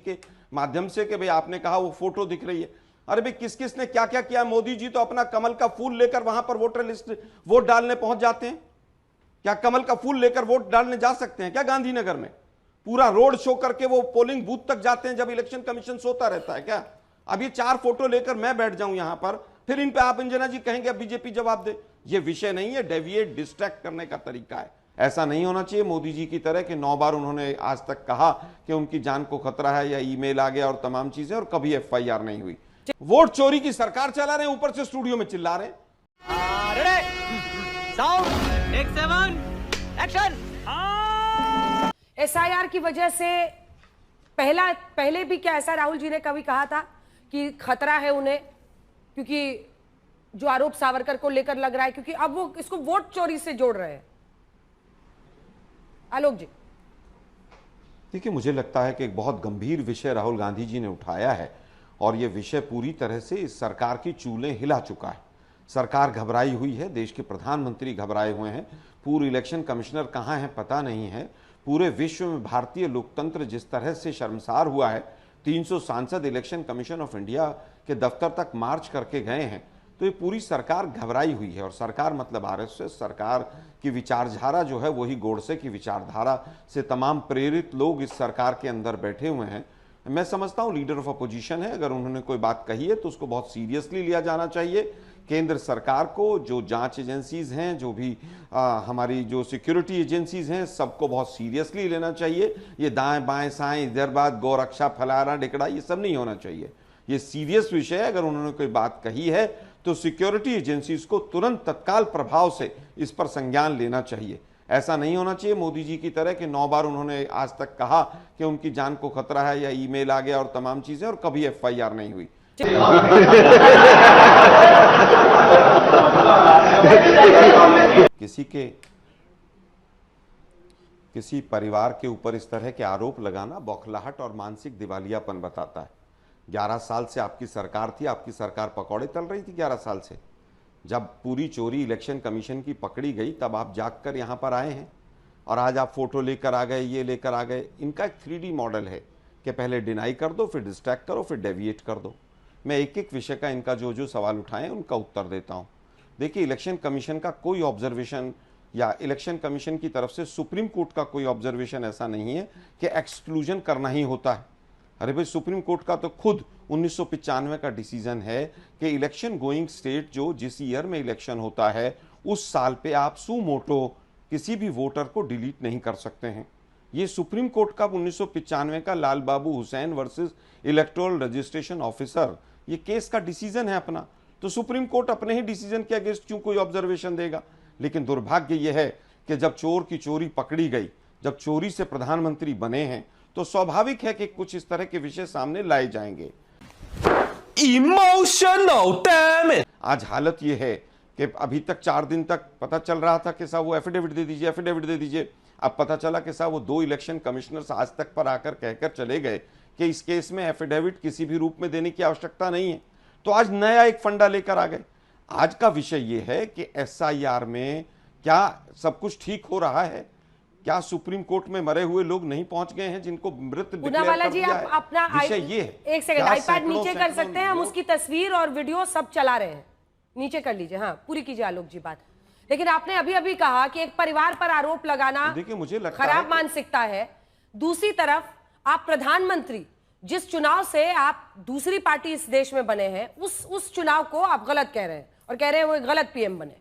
के माध्यम से कि भाई आपने कहा वो फोटो दिख रही है। अरे भाई किस किस ने क्या क्या किया? मोदी जी तो अपना कमल का फूल लेकर वहां पर वोटर लिस्ट वोट डालने पहुंच जाते हैं। क्या कमल का फूल लेकर वोट डालने जा सकते हैं क्या गांधीनगर में? पूरा रोड शो करके वो पोलिंग बूथ तक जाते हैं जब इलेक्शन कमीशन सोता रहता है क्या? अब ये 4 फोटो लेकर मैं बैठ जाऊं यहां पर, फिर इन पे आप अंजना जी कहेंगे अब बीजेपी जवाब दे। ये विषय नहीं है, डेविएट डिस्ट्रैक्ट करने का तरीका है। ऐसा नहीं होना चाहिए मोदी जी की तरह कि 9 बार उन्होंने आज तक कहा कि उनकी जान को खतरा है या ईमेल आ गया और तमाम चीजें, और कभी एफआईआर नहीं हुई। वोट चोरी की सरकार चला रहे हैं, ऊपर से स्टूडियो में चिल्ला रहे हैं। एसआईआर की वजह से पहले भी क्या ऐसा राहुल जी ने कभी कहा था कि खतरा है उन्हें, क्योंकि जो आरोप सावरकर को लेकर लग रहा है, क्योंकि अब वो इसको वोट चोरी से जोड़ रहे हैं। आलोक जी, देखिए मुझे लगता है कि एक बहुत गंभीर विषय राहुल गांधी जी ने उठाया है और यह विषय पूरी तरह से इस सरकार की चूलें हिला चुका है। सरकार घबराई हुई है, देश के प्रधानमंत्री घबराए हुए हैं, पूर्व इलेक्शन कमिश्नर कहाँ हैं पता नहीं है। पूरे विश्व में भारतीय लोकतंत्र जिस तरह से शर्मसार हुआ है, 300 सांसद इलेक्शन कमीशन ऑफ इंडिया के दफ्तर तक मार्च करके गए हैं, तो ये पूरी सरकार घबराई हुई है। और सरकार मतलब आरएसएस, सरकार की विचारधारा जो है वही गोडसे की विचारधारा से तमाम प्रेरित लोग इस सरकार के अंदर बैठे हुए हैं। मैं समझता हूँ लीडर ऑफ अपोजिशन है, अगर उन्होंने कोई बात कही है तो उसको बहुत सीरियसली लिया जाना चाहिए। केंद्र सरकार को, जो जांच एजेंसीज हैं, जो भी हमारी जो सिक्योरिटी एजेंसीज हैं, सबको बहुत सीरियसली लेना चाहिए। ये दाएं बाएं साएं इधर बात गौरक्षा फलाना ढिकड़ा ये सब नहीं होना चाहिए। ये सीरियस विषय है। अगर उन्होंने कोई बात कही है तो सिक्योरिटी एजेंसीज को तुरंत तत्काल प्रभाव से इस पर संज्ञान लेना चाहिए। ऐसा नहीं होना चाहिए मोदी जी की तरह कि 9 बार उन्होंने आज तक कहा कि उनकी जान को खतरा है या ईमेल आ गया और तमाम चीजें, और कभी एफआईआर नहीं हुई। किसी परिवार के ऊपर इस तरह के आरोप लगाना बौखलाहट और मानसिक दिवालियापन बताता है। 11 साल से आपकी सरकार थी, आपकी सरकार पकौड़े तल रही थी 11 साल से। जब पूरी चोरी इलेक्शन कमीशन की पकड़ी गई तब आप जागकर यहां पर आए हैं, और आज आप फोटो लेकर आ गए, ये लेकर आ गए। इनका एक 3D मॉडल है कि पहले डिनाई कर दो, फिर डिस्ट्रैक्ट करो, फिर डेविएट कर दो। मैं एक एक विषय का इनका जो सवाल उठाएं उनका उत्तर देता हूं। देखिए, इलेक्शन कमीशन का कोई ऑब्जर्वेशन या इलेक्शन कमीशन की तरफ से सुप्रीम कोर्ट का कोई ऑब्जर्वेशन ऐसा नहीं है कि एक्सक्लूजन करना ही होता है। अरे भाई, सुप्रीम कोर्ट का तो खुद 1995 का डिसीजन है कि इलेक्शन गोइंग स्टेट जो जिस ईयर में इलेक्शन होता है उस साल पे आप सुमोटो किसी भी वोटर को डिलीट नहीं कर सकते हैं। ये सुप्रीम कोर्ट का 1995 का Lal Babu Hussain versus electoral registration officer ये केस का डिसीजन है अपना। तो सुप्रीम कोर्ट अपने ही डिसीजन के अगेंस्ट क्यों कोई ऑब्जर्वेशन देगा? लेकिन दुर्भाग्य यह है कि जब चोर की चोरी पकड़ी गई, जब चोरी से प्रधानमंत्री बने हैं, तो स्वाभाविक है कि कुछ इस तरह के विषय सामने लाए जाएंगे। Emotional damage. आज हालत यह है कि अभी तक 4 दिन तक पता चल रहा था कि साहब वो एफिडेविट दे दीजिए, एफिडेविट दे दीजिए। अब पता चला कि साहब वो 2 इलेक्शन कमिश्नर्स आज तक पर आकर कहकर चले गए कि इस केस में एफिडेविट किसी भी रूप में देने की आवश्यकता नहीं है। तो आज नया एक फंडा लेकर आ गए। आज का विषय यह है कि एसआईआर में क्या सब कुछ ठीक हो रहा है? क्या सुप्रीम कोर्ट में मरे हुए लोग नहीं पहुंच गए हैं जिनको मृत डिक्लेयर कर दिया है? अपना विषय ये है। एक सेकंड, आईपैड नीचे कर सकते हैं, हम उसकी तस्वीर और वीडियो सब चला रहे हैं, नीचे कर लीजिए। हाँ, पूरी कीजिए आलोक जी बात। लेकिन आपने अभी अभी कहा कि एक परिवार पर आरोप लगाना देखिए, मुझे लगता खराब मानसिकता है। दूसरी तरफ आप प्रधानमंत्री, जिस चुनाव से आप दूसरी पार्टी इस देश में बने हैं, उस चुनाव को आप गलत कह रहे हैं और कह रहे हैं वो गलत पीएम बने।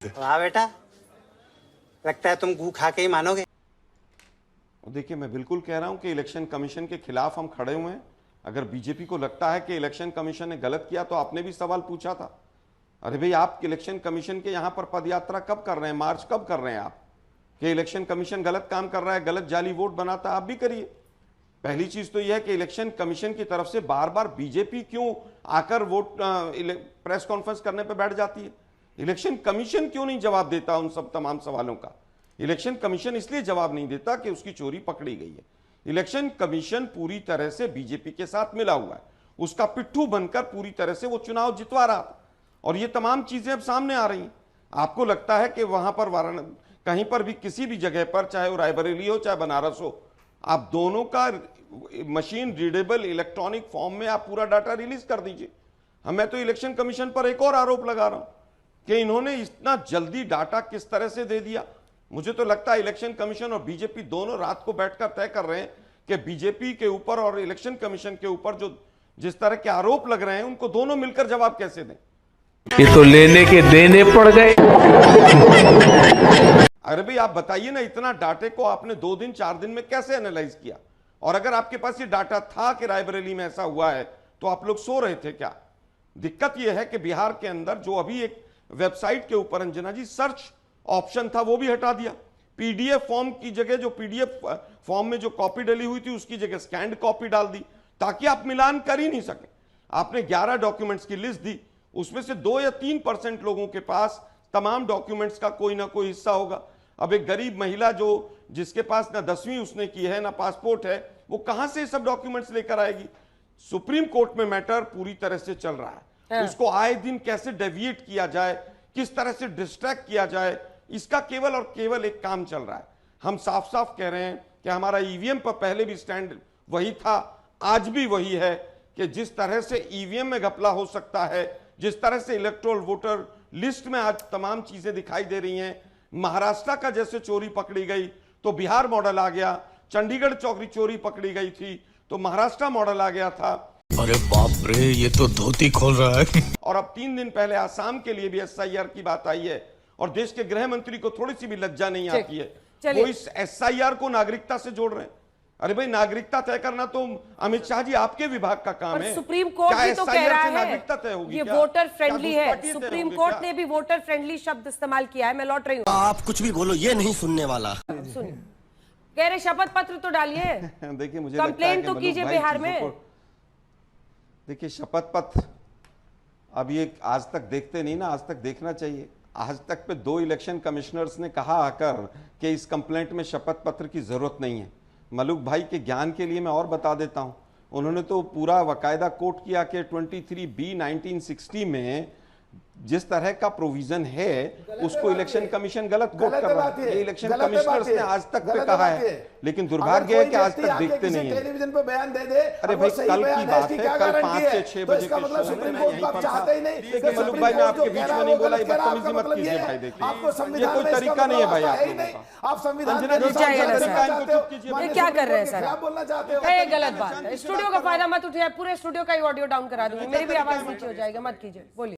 वाह बेटा, लगता है तुम गू खा के ही मानोगे। देखिए, मैं बिल्कुल कह रहा हूं कि इलेक्शन कमीशन के खिलाफ हम खड़े हुए हैं। अगर बीजेपी को लगता है कि इलेक्शन कमीशन ने गलत किया तो आपने भी सवाल पूछा था। अरे भाई, आप इलेक्शन कमीशन के यहां पर पदयात्रा कब कर रहे हैं, मार्च कब कर रहे हैं आप कि इलेक्शन कमीशन गलत काम कर रहा है, गलत जाली वोट बनाता है? आप भी करिए। पहली चीज तो यह है कि इलेक्शन कमीशन की तरफ से बार बार बीजेपी क्यों आकर वोट प्रेस कॉन्फ्रेंस करने पर बैठ जाती है? इलेक्शन कमीशन क्यों नहीं जवाब देता उन सब तमाम सवालों का? इलेक्शन कमीशन इसलिए जवाब नहीं देता कि उसकी चोरी पकड़ी गई है। इलेक्शन कमीशन पूरी तरह से बीजेपी के साथ मिला हुआ है, उसका पिट्ठू बनकर पूरी तरह से वो चुनाव जितवा रहा था, और ये तमाम चीजें अब सामने आ रही हैं। आपको लगता है कि वहां पर कहीं पर भी किसी भी जगह पर, चाहे वो रायबरेली हो चाहे बनारस हो, आप दोनों का मशीन रीडेबल इलेक्ट्रॉनिक फॉर्म में आप पूरा डाटा रिलीज कर दीजिए। मैं तो इलेक्शन कमीशन पर एक और आरोप लगा रहा हूं कि इन्होंने इतना जल्दी डाटा किस तरह से दे दिया। मुझे तो लगता है इलेक्शन कमीशन और बीजेपी दोनों रात को बैठकर तय कर रहे हैं कि बीजेपी के ऊपर और इलेक्शन कमीशन के ऊपर जो जिस तरह के आरोप लग रहे हैं उनको दोनों मिलकर जवाब कैसे दें। ये तो लेने के देने पड़ गए। अरे भाई आप बताइए ना, इतना डाटे को आपने 2 दिन 4 दिन में कैसे एनालाइज किया? और अगर आपके पास ये डाटा था कि रायबरेली में ऐसा हुआ है तो आप लोग सो रहे थे क्या? दिक्कत यह है कि बिहार के अंदर जो अभी एक वेबसाइट के ऊपर अंजना जी सर्च ऑप्शन था वो भी हटा दिया। पीडीएफ फॉर्म की जगह जो पीडीएफ फॉर्म में जो कॉपी डली हुई थी उसकी जगह स्कैन्ड कॉपी डाल दी ताकि आप मिलान कर ही नहीं सके। आपने 11 डॉक्यूमेंट्स की लिस्ट दी, उसमें से 2 या 3% लोगों के पास तमाम डॉक्यूमेंट्स का कोई ना कोई हिस्सा होगा। अब एक गरीब महिला जो जिसके पास ना 10वीं उसने की है ना पासपोर्ट है, वो कहां से सब डॉक्यूमेंट्स लेकर आएगी? सुप्रीम कोर्ट में मैटर पूरी तरह से चल रहा है। उसको आए दिन कैसे डेविएट किया जाए, किस तरह से डिस्ट्रैक्ट किया जाए, इसका केवल और केवल एक काम चल रहा है। हम साफ साफ कह रहे हैं कि हमारा ईवीएम पर पहले भी स्टैंड वही था, आज भी वही है कि जिस तरह से ईवीएम में घपला हो सकता है, जिस तरह से इलेक्टोरल वोटर लिस्ट में आज तमाम चीजें दिखाई दे रही हैं, महाराष्ट्र का जैसे चोरी पकड़ी गई तो बिहार मॉडल आ गया, चंडीगढ़ चोरी पकड़ी गई थी तो महाराष्ट्र मॉडल आ गया था। अरे बाप रे, ये तो धोती खोल रहा है। और अब 3 दिन पहले आसाम के लिए भी एसआईआर की बात आई है और देश के गृह मंत्री को थोड़ी सी भी लज्जा नहीं आती है, वो इस एसआईआर को नागरिकता से जोड़ रहे हैं। अरे भाई नागरिकता तय करना तो अमित शाह जी आपके विभाग का काम है। सुप्रीम कोर्ट भी तो कह रहा है नागरिकता तय होगी, ये वोटर फ्रेंडली है। सुप्रीम कोर्ट ने भी वोटर फ्रेंडली शब्द इस्तेमाल किया है। मैं लौट रही हूँ, आप कुछ भी बोलो, ये नहीं सुनने वाला। सुनिए, कह रहे शपथ पत्र तो डालिए। देखिए मुझे कंप्लेंट तो कीजिए बिहार में। देखिए शपथ पत्र अब ये आज तक देखते नहीं ना, आज तक देखना चाहिए। आज तक पे 2 इलेक्शन कमिश्नर्स ने कहा आकर कि इस कंप्लेंट में शपथ पत्र की जरूरत नहीं है। मलूक भाई के ज्ञान के लिए मैं और बता देता हूं, उन्होंने तो पूरा बाकायदा कोट किया कि 23B 1960 में जिस तरह का प्रोविजन है उसको इलेक्शन कमीशन गलत कोट कर रहा है। ये इलेक्शन कमिश्नर्स ने आज तक पे कहा है, लेकिन दुर्भाग्य है कि आज तक देखते नहीं है। टेलीविजन पे बयान दे दे, अरे भाई कल की बात है, कल 5 से 6 बजे के शो में मैं यहीं पर था। देखिए मलूक भाई मैं आपके बीच में नहीं बोला, ये बदतमीजी मत कीजिए भाई। देखिए ये कोई तरीका नहीं है भाई आप लोगों का। आप संविधान क्या कर रहे हैं सर? आप बोलना चाहते हो, ये गलत बात है। स्टूडियो का फायदा मत उठाइए, पूरे स्टूडियो का ही ऑडियो डाउन करा दूंगी, मेरी भी आवाज नीचे हो जाएगा। मत कीजिए, बोलिए।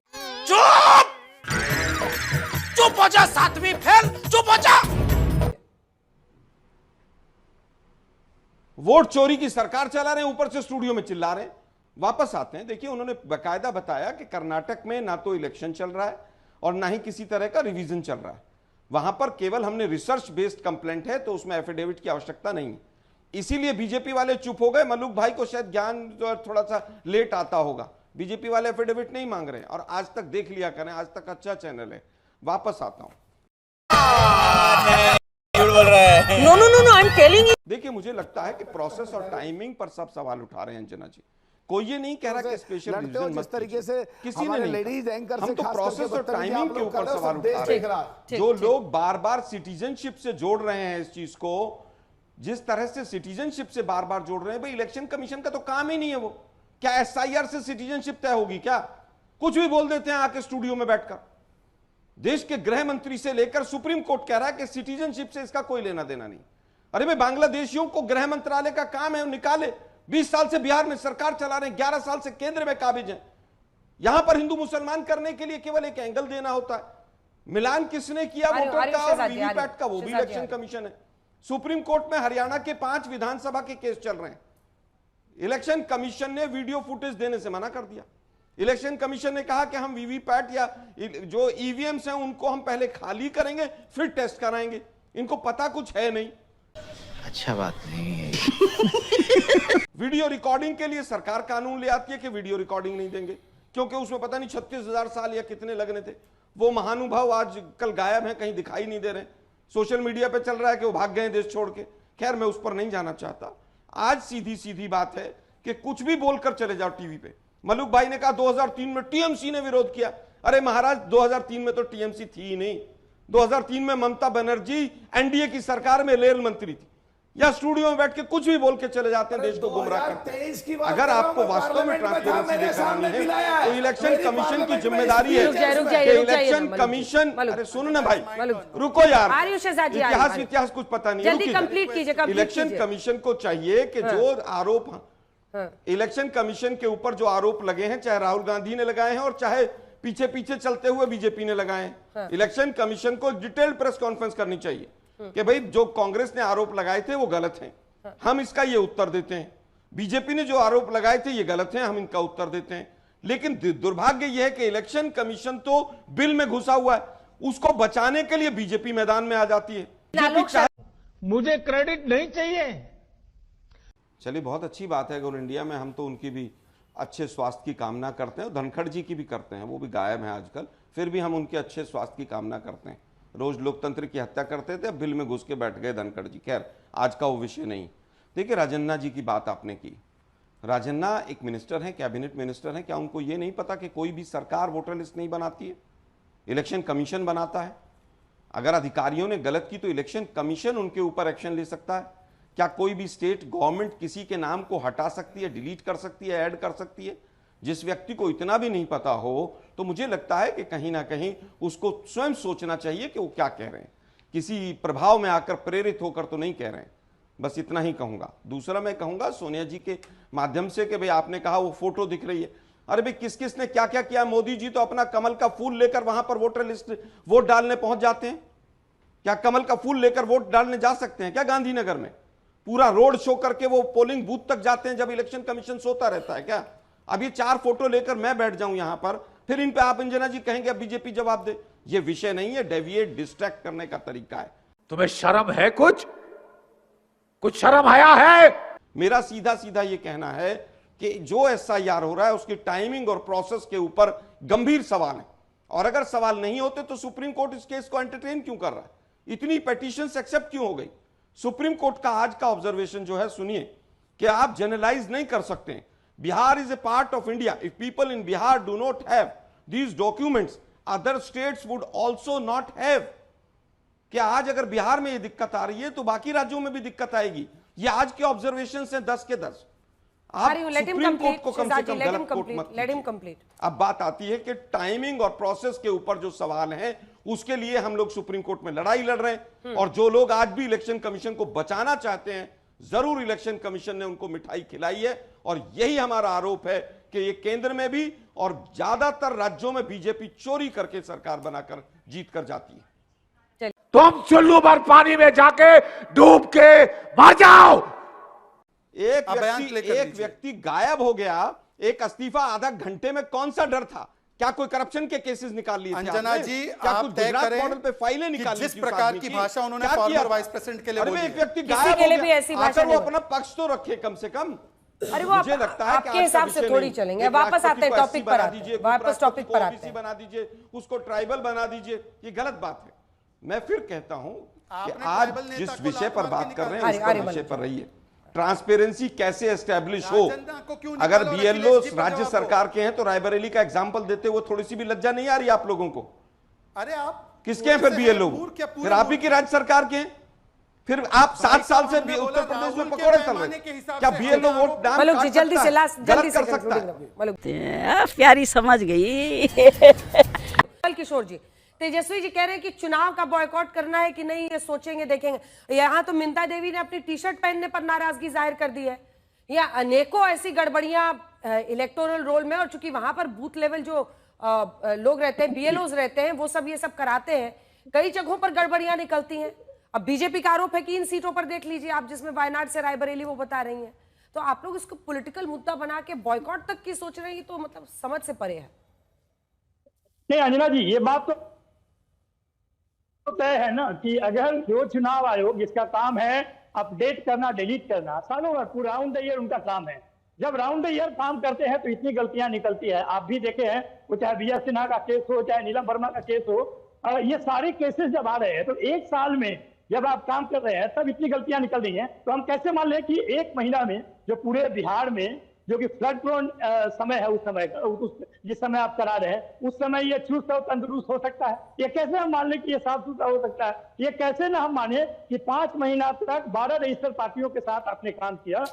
चुप हो जा, 7वीं फेल, चुप हो जा। वोट चोरी की सरकार चला रहे हैं, ऊपर से स्टूडियो में चिल्ला रहे हैं। वापस आते हैं, देखिए उन्होंने बकायदा बताया कि कर्नाटक में ना तो इलेक्शन चल रहा है और ना ही किसी तरह का रिवीजन चल रहा है। वहां पर केवल हमने रिसर्च बेस्ड कंप्लेंट है तो उसमें एफिडेविट की आवश्यकता नहीं है, इसीलिए बीजेपी वाले चुप हो गए। मलूक भाई को शायद ज्ञान जो थोड़ा सा लेट आता होगा, बीजेपी वाले एफिडेविट नहीं मांग रहे हैं। और आज तक देख लिया करें, आज तक अच्छा चैनल है। वापस आता हूं। No no no no, I am telling you. देखिए मुझे लगता है कि प्रोसेस और टाइमिंग पर सब सवाल उठा रहे हैं अंजना जी। कोई ये नहीं कह रहा कि स्पेशल रिवीजन मत तरीके से किसी ने लेडीज एंकर से हम तो खास प्रोसेस करके और टाइमिंग के ऊपर सवाल उठा रहे हैं। जो लोग बार बार सिटीजनशिप से जोड़ रहे हैं इस चीज को, जिस तरह से सिटीजनशिप से बार बार जोड़ रहे हैं, भाई इलेक्शन कमीशन का तो काम ही नहीं है वो। क्या एसआईआर से सिटीजनशिप तय होगी क्या? कुछ भी बोल देते हैं आके स्टूडियो में बैठकर। देश के गृह मंत्री से लेकर सुप्रीम कोर्ट कह रहा है कि सिटीजनशिप से इसका कोई लेना देना नहीं। अरे भाई बांग्लादेशियों को गृह मंत्रालय का काम है, निकाले। 20 साल से बिहार में सरकार चला रहे हैं, 11 साल से केंद्र में काबिज हैं। यहां पर हिंदू मुसलमान करने के लिए केवल एक एंगल देना होता है। मिलान किसने किया वोटर का और वीवीपैट का? वो भी इलेक्शन कमीशन है। सुप्रीम कोर्ट में हरियाणा के 5 विधानसभा के केस चल रहे हैं। इलेक्शन कमीशन ने वीडियो फुटेज देने से मना कर दिया। इलेक्शन कमीशन ने कहा कि हम वीवीपैट या जो ईवीएम्स हैं उनको हम पहले खाली करेंगे फिर टेस्ट कराएंगे। इनको पता कुछ है नहीं। अच्छा बात नहीं है। वीडियो रिकॉर्डिंग के लिए सरकार कानून ले आती है कि वीडियो रिकॉर्डिंग नहीं देंगे, क्योंकि उसमें पता नहीं 36,000 साल या कितने लगने थे। वो महानुभाव आज कल गायब हैं, कहीं दिखाई नहीं दे रहे। सोशल मीडिया पे चल रहा है कि वो भाग गए देश छोड़ के। खैर मैं उस पर नहीं जाना चाहता। आज सीधी सीधी बात है कि कुछ भी बोलकर चले जाओ टीवी पे। मलूक भाई ने कहा 2003 में टीएमसी ने विरोध किया। अरे महाराज 2003 में तो टीएमसी थी ही नहीं। 2003 में ममता बनर्जी एनडीए की सरकार में रेल मंत्री थी। या स्टूडियो में बैठ के कुछ भी बोल के चले जाते हैं, देश को गुमराह करते हैं। अगर आपको वास्तव में ट्रांसपेरेंसी लेकर आनी है तो इलेक्शन कमीशन की जिम्मेदारी है कि इलेक्शन कमीशन, अरे सुनो ना भाई, रुको यार, इतिहास कुछ पता नहीं, जल्दी कंप्लीट कीजिए। इलेक्शन कमीशन को चाहिए कि जो आरोप, इलेक्शन कमीशन के ऊपर जो आरोप लगे हैं, चाहे राहुल गांधी ने लगाए हैं और चाहे पीछे पीछे चलते हुए बीजेपी ने लगाए हैं, इलेक्शन कमीशन को डिटेल्ड प्रेस कॉन्फ्रेंस करनी चाहिए कि भाई जो कांग्रेस ने आरोप लगाए थे वो गलत हैं, हम इसका ये उत्तर देते हैं। बीजेपी ने जो आरोप लगाए थे ये गलत हैं, हम इनका उत्तर देते हैं। लेकिन दुर्भाग्य यह है कि इलेक्शन कमीशन तो बिल में घुसा हुआ है, उसको बचाने के लिए बीजेपी मैदान में आ जाती है। मुझे क्रेडिट नहीं चाहिए। चलिए, बहुत अच्छी बात है अगर इंडिया में, हम तो उनकी भी अच्छे स्वास्थ्य की कामना करते हैं, धनखड़ जी की भी करते हैं, वो भी गायब हैं आजकल, फिर भी हम उनके अच्छे स्वास्थ्य की कामना करते हैं। रोज लोकतंत्र की हत्या करते थे, अब बिल में घुस के बैठ गए धनखड़ जी। खैर, आज का वो विषय नहीं। देखिए, राजन्ना जी की बात आपने की। राजन्ना एक मिनिस्टर हैं, कैबिनेट मिनिस्टर हैं, क्या उनको ये नहीं पता कि कोई भी सरकार वोटर लिस्ट नहीं बनाती है, इलेक्शन कमीशन बनाता है। अगर अधिकारियों ने गलत की तो इलेक्शन कमीशन उनके ऊपर एक्शन ले सकता है। क्या कोई भी स्टेट गवर्नमेंट किसी के नाम को हटा सकती है, डिलीट कर सकती है, ऐड कर सकती है? जिस व्यक्ति को इतना भी नहीं पता हो तो मुझे लगता है कि कहीं ना कहीं उसको स्वयं सोचना चाहिए कि वो क्या कह रहे हैं, किसी प्रभाव में आकर प्रेरित होकर तो नहीं कह रहे हैं। बस इतना ही कहूंगा। दूसरा मैं कहूंगा सोनिया जी के माध्यम से कि भाई आपने कहा वो फोटो दिख रही है, अरे भाई किस किस ने क्या क्या किया। मोदी जी तो अपना कमल का फूल लेकर वहां पर वोटर लिस्ट वोट डालने पहुंच जाते हैं। क्या कमल का फूल लेकर वोट डालने जा सकते हैं क्या गांधीनगर में? पूरा रोड शो करके वो पोलिंग बूथ तक जाते हैं जब इलेक्शन कमीशन सोता रहता है क्या? अब ये 4 फोटो लेकर मैं बैठ जाऊं यहां पर, फिर इन पे आप अंजना जी कहेंगे अब बीजेपी जवाब दे। ये विषय नहीं है, डेविएट डिस्ट्रैक्ट करने का तरीका है। तुम्हें शर्म है? कुछ शर्म आया है? मेरा सीधा सीधा ये कहना है कि जो एसआईआर हो रहा है उसकी टाइमिंग और प्रोसेस के ऊपर गंभीर सवाल है, और अगर सवाल नहीं होते तो सुप्रीम कोर्ट इस केस को एंटरटेन क्यों कर रहा है? इतनी पेटिशंस एक्सेप्ट क्यों हो गई? सुप्रीम कोर्ट का आज का ऑब्जर्वेशन जो है सुनिए, कि आप जनरलाइज नहीं कर सकते। Bihar is a part of India. If people in Bihar do not have these documents, other states would also not have. क्या आज अगर बिहार में ये दिक्कत आ रही है तो बाकी राज्यों में भी दिक्कत आएगी? ये आज के ऑब्जर्वेशन से 10 के 10। आप सुप्रीम कोर्ट को कम से कम गलत कोर्ट मत कीजिए। अब बात आती है कि टाइमिंग और प्रोसेस के ऊपर जो सवाल है उसके लिए हम लोग सुप्रीम कोर्ट में लड़ाई लड़ रहे हैं, और जो लोग आज भी इलेक्शन कमीशन को बचाना चाहते हैं, जरूर इलेक्शन कमीशन ने उनको मिठाई खिलाई है। और यही हमारा आरोप है कि ये केंद्र में भी और ज्यादातर राज्यों में बीजेपी चोरी करके सरकार बनाकर जीत कर जाती है। तुम चुल्लू भर पानी में जाके डूब के मर जाओ। एक व्यक्ति गायब हो गया, एक इस्तीफा आधा घंटे में, कौन सा डर था? क्या कोई करप्शन के केसेस निकाल लिए थे अंजना जी? क्या आप कुछ तय गुजरात करें मॉडल पे फाइलें निकाली जिस प्रकार की भाषा उन्होंने फॉर्मर वाइस प्रेसिडेंट के लिए बोली, एक व्यक्ति किसी के लिए भी ऐसी भाषा वो अपना पक्ष तो रखे कम से कम। अरे वो मुझे लगता है आपके हिसाब से थोड़ी चलेंगे। वापस आते हैं टॉपिक पर, वापस टॉपिक पर आते हैं। बना दीजिए, उसको ट्राइबल बना दीजिए, ये गलत बात है। मैं फिर कहता हूं कि आज जिस विषय पर बात कर रहे हैं उस विषय पर रहिए। ट्रांसपेरेंसी कैसे एस्टेब्लिश हो? अगर बीएलओ राज्य सरकार के हैं तो रायबरेली का एग्जांपल देते हुए थोड़ी सी भी लज्जा नहीं आ रही आप लोगों को? अरे आप किसके हैं फिर बीएलओ? फिर आप ही की राज्य सरकार के हैं। फिर आप 7 साल से उत्तर प्रदेश में पकौड़े तल रहे हैं। क्या बीएलओ वोट डाल जल्दी से जल्दी कर सकता है? प्यारी समझ गई। किशोर जी, तेजस्वी जी कह रहे हैं कि चुनाव का बॉयकॉट करना है कि नहीं, ये सोचेंगे देखेंगे। यहाँ तो मिंता देवी ने अपनी टी शर्ट पहनने पर नाराजगी जाहिर कर दी है। या अनेकों ऐसी गड़बड़ियां इलेक्टोरल रोल में, और चूंकि वहां पर बूथ लेवल जो लोग रहते हैं, बीएलओज रहते हैं, वो सब ये सब कराते हैं। कई जगहों पर गड़बड़ियां निकलती हैं। अब बीजेपी का आरोप है कि इन सीटों पर देख लीजिए आप, जिसमें वायनाड से रायबरेली वो बता रही हैं। तो आप लोग इसको पॉलिटिकल मुद्दा बना के बॉयकॉट तक की सोच रहे हैं, तो मतलब समझ से परे है। नहीं अंजना जी, ये बात तो तय है ना कि अगर जो चुनाव आयोग जिसका काम है अपडेट करना, डिलीट करना, सालों भर पूरा राउंड द ईयर उनका काम है, जब राउंड द ईयर काम करते हैं तो इतनी गलतियां निकलती है। आप भी देखे हैं, वो चाहे बी एस सिन्हा का केस हो, चाहे नीलम वर्मा का केस हो, ये सारे केसेस जब आ रहे हैं तो एक साल में जब आप काम कर रहे हैं तब इतनी गलतियां निकल रही हैं। तो हम कैसे मान लें कि एक महीना में जो पूरे बिहार में जो कि फ्लड प्रोन समय है, उस समय का, जिस समय आप करा रहे हैं, उस समय ये चुस्त और तंदुरुस्त हो सकता है? ये कैसे हम मान लें कि ये साफ सुथरा हो सकता है? ये कैसे ना हम माने कि 5 महीना तक 12 रजिस्टर्ड पार्टियों के साथ आपने काम किया,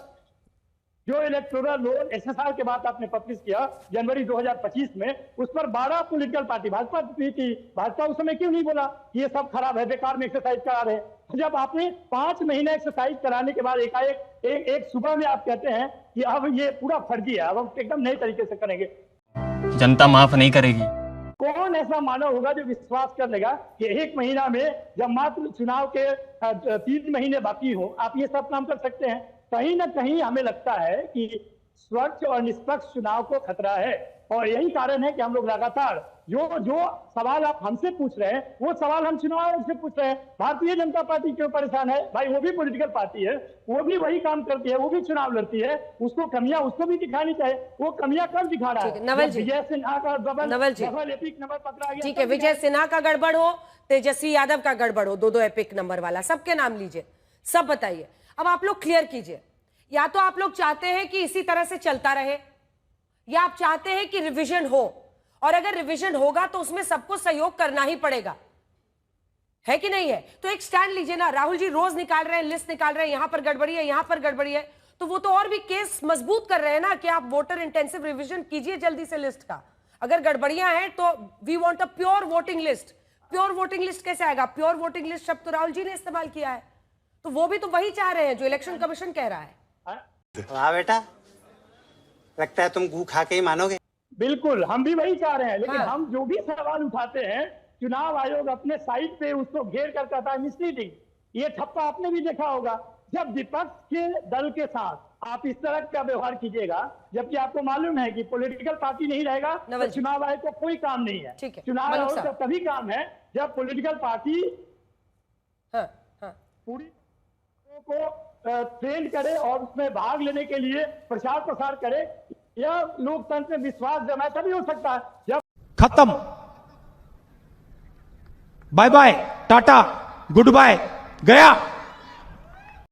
जो इलेक्टोरल रोल एसएसआर के बाद आपने पब्लिश किया जनवरी 2025 में, उस पर 12 पॉलिटिकल पार्टी, भाजपा थी, भाजपा उस समय क्यों नहीं बोला कि ये सब खराब है, बेकार में एक्सरसाइज करा रहे हैं? जब आपने 5 महीने एक्सरसाइज कराने के बाद एकाएक एक सुबह में आप कहते हैं कि अब ये पूरा फर्जी है, अब हम एकदम नए तरीके से करेंगे, जनता माफ नहीं करेगी। कौन ऐसा मानव होगा जो विश्वास कर लेगा कि 1 महीना में जब मात्र चुनाव के 3 महीने बाकी हो आप ये सब काम कर सकते हैं? कहीं ना कहीं हमें लगता है कि स्वच्छ और निष्पक्ष चुनाव को खतरा है, और यही कारण है कि हम लोग लगातार जो सवाल आप हमसे पूछ रहे हैं वो सवाल हम चुनाव आयोग से पूछ रहे हैं। भारतीय जनता पार्टी क्यों परेशान है? भाई वो भी पॉलिटिकल पार्टी है, वो भी वही काम करती है, वो भी चुनाव लड़ती है, उसको कमियां उसको भी दिखानी चाहिए। वो कमियां कब दिखा रहा है? नवल जी, विजय सिन्हा का नवल जी, डबल एपिक नंबर पकड़ा गया। ठीक है, विजय सिन्हा का गड़बड़ हो, तेजस्वी यादव का गड़बड़ हो, 2-2 एपिक नंबर वाला, सबके नाम लीजिए, सब बताइए। अब आप लोग क्लियर कीजिए, या तो आप लोग चाहते हैं कि इसी तरह से चलता रहे, या आप चाहते हैं कि रिवीजन हो, और अगर रिवीजन होगा तो उसमें सबको सहयोग करना ही पड़ेगा, है कि नहीं है? तो एक स्टैंड लीजिए ना। राहुल जी रोज निकाल रहे हैं, लिस्ट निकाल रहे हैं, यहां पर गड़बड़ी है, यहां पर गड़बड़ी है, तो वो तो और भी केस मजबूत कर रहे हैं ना कि आप वोटर इंटेंसिव रिवीजन कीजिए जल्दी से लिस्ट का। अगर गड़बड़ियां हैं तो we want a pure voting list. Pure voting list कैसे आएगा? प्योर वोटिंग लिस्ट शब्द तो राहुल जी ने इस्तेमाल किया है, तो वो भी तो वही चाह रहे हैं जो इलेक्शन कमीशन कह रहा है। वाह बेटा, लगता है तुम गू खा के ही मानोगे। बिल्कुल, हम भी वही चाह रहे हैं, लेकिन हाँ। हम जो भी सवाल उठाते हैं चुनाव आयोग अपने साइड पे उसको घेर कर कहता है मिसलीडिंग। ये ठप्पा आपने भी देखा होगा, जब विपक्ष के दल के साथ आप इस तरह का व्यवहार कीजिएगा, जबकि आपको मालूम है कि पॉलिटिकल पार्टी नहीं रहेगा तो चुनाव आयोग को कोई काम नहीं है। ठीक है, चुनाव आयोग का तभी काम है जब पॉलिटिकल पार्टी पूरी को ट्रेन करे और उसमें भाग लेने के लिए प्रचार प्रसार करे, या लोकतंत्र में विश्वास जमाए, तभी हो सकता है। जब खत्म, bye bye, tata, good bye, गया।